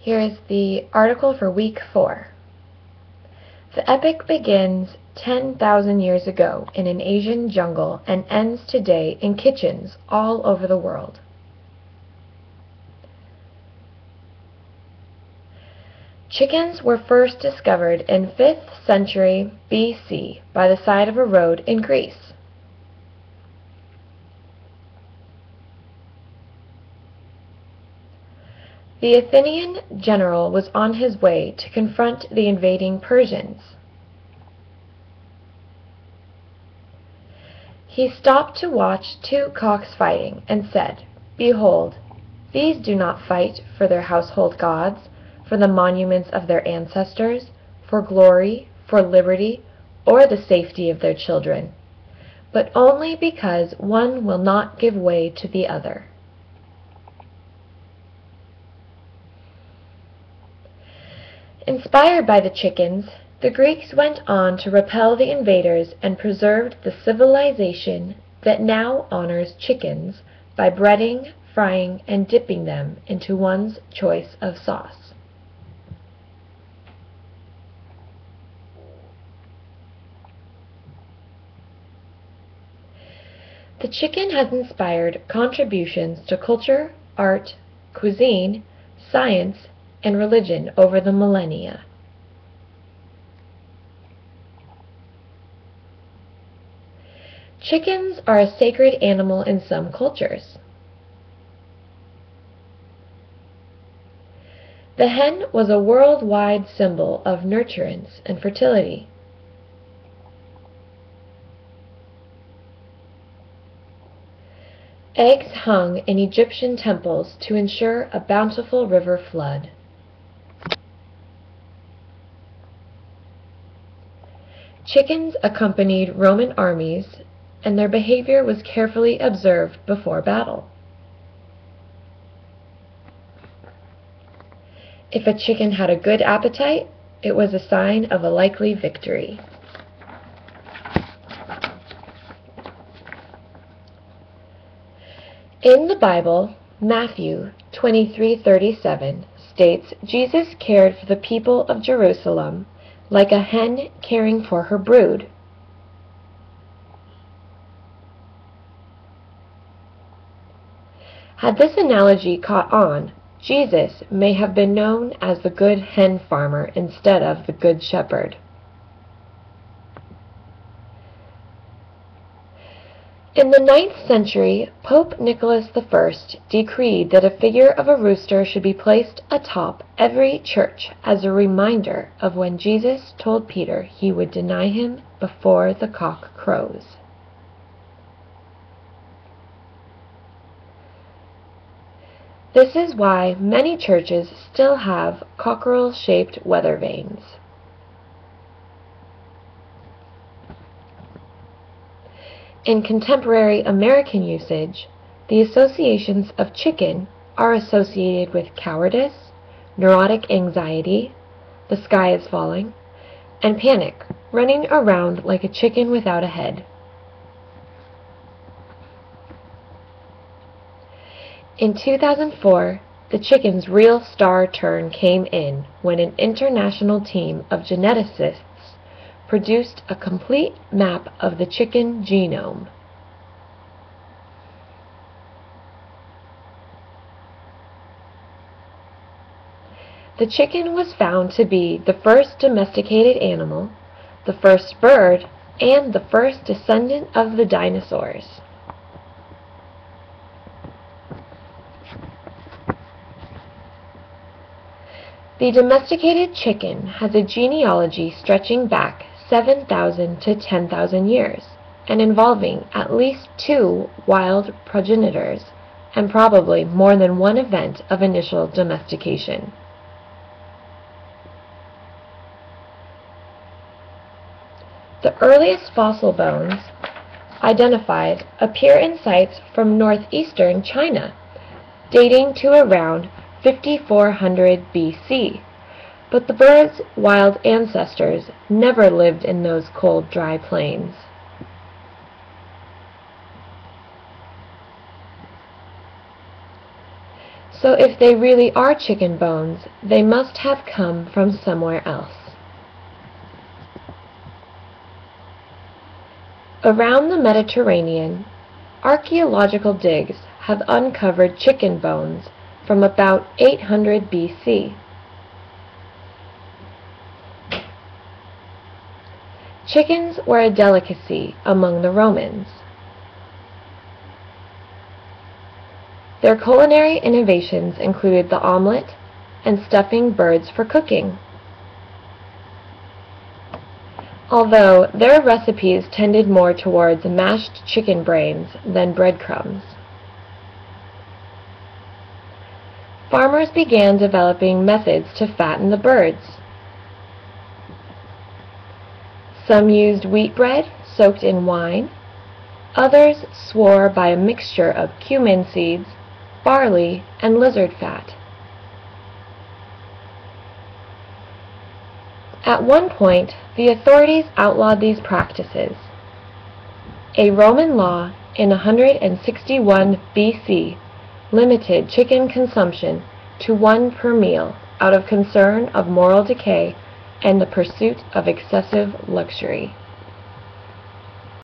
Here is the article for week 4. The epic begins 10,000 years ago in an Asian jungle and ends today in kitchens all over the world. Chickens were first discovered in 5th century BC by the side of a road in Greece. The Athenian general was on his way to confront the invading Persians. He stopped to watch 2 cocks fighting and said, "Behold, these do not fight for their household gods, for the monuments of their ancestors, for glory, for liberty, or the safety of their children, but only because one will not give way to the other." Inspired by the chickens, the Greeks went on to repel the invaders and preserved the civilization that now honors chickens by breading, frying, and dipping them into one's choice of sauce. The chicken has inspired contributions to culture, art, cuisine, science, and religion over the millennia. Chickens are a sacred animal in some cultures. The hen was a worldwide symbol of nurturance and fertility. Eggs hung in Egyptian temples to ensure a bountiful river flood. Chickens accompanied Roman armies, and their behavior was carefully observed before battle. If a chicken had a good appetite, it was a sign of a likely victory. In the Bible, Matthew 23:37 states Jesus cared for the people of Jerusalem like a hen caring for her brood. Had this analogy caught on, Jesus may have been known as the good hen farmer instead of the good shepherd. In the 9th century, Pope Nicholas I decreed that a figure of a rooster should be placed atop every church as a reminder of when Jesus told Peter he would deny him before the cock crows. This is why many churches still have cockerel-shaped weather vanes. In contemporary American usage, the associations of chicken are associated with cowardice, neurotic anxiety, the sky is falling, and panic, running around like a chicken without a head. In 2004, the chicken's real star turn came in when an international team of geneticists produced a complete map of the chicken genome. The chicken was found to be the first domesticated animal, the first bird, and the first descendant of the dinosaurs. The domesticated chicken has a genealogy stretching back 7,000 to 10,000 years, and involving at least 2 wild progenitors, and probably more than one event of initial domestication. The earliest fossil bones identified appear in sites from northeastern China, dating to around 5400 BC, but the bird's wild ancestors never lived in those cold, dry plains. So if they really are chicken bones, they must have come from somewhere else. Around the Mediterranean, archaeological digs have uncovered chicken bones from about 800 BC. Chickens were a delicacy among the Romans. Their culinary innovations included the omelet and stuffing birds for cooking, although their recipes tended more towards mashed chicken brains than breadcrumbs. Farmers began developing methods to fatten the birds. Some used wheat bread soaked in wine. Others swore by a mixture of cumin seeds, barley, and lizard fat. At one point, the authorities outlawed these practices. A Roman law in 161 BC limited chicken consumption to 1 per meal out of concern of moral decay and the pursuit of excessive luxury.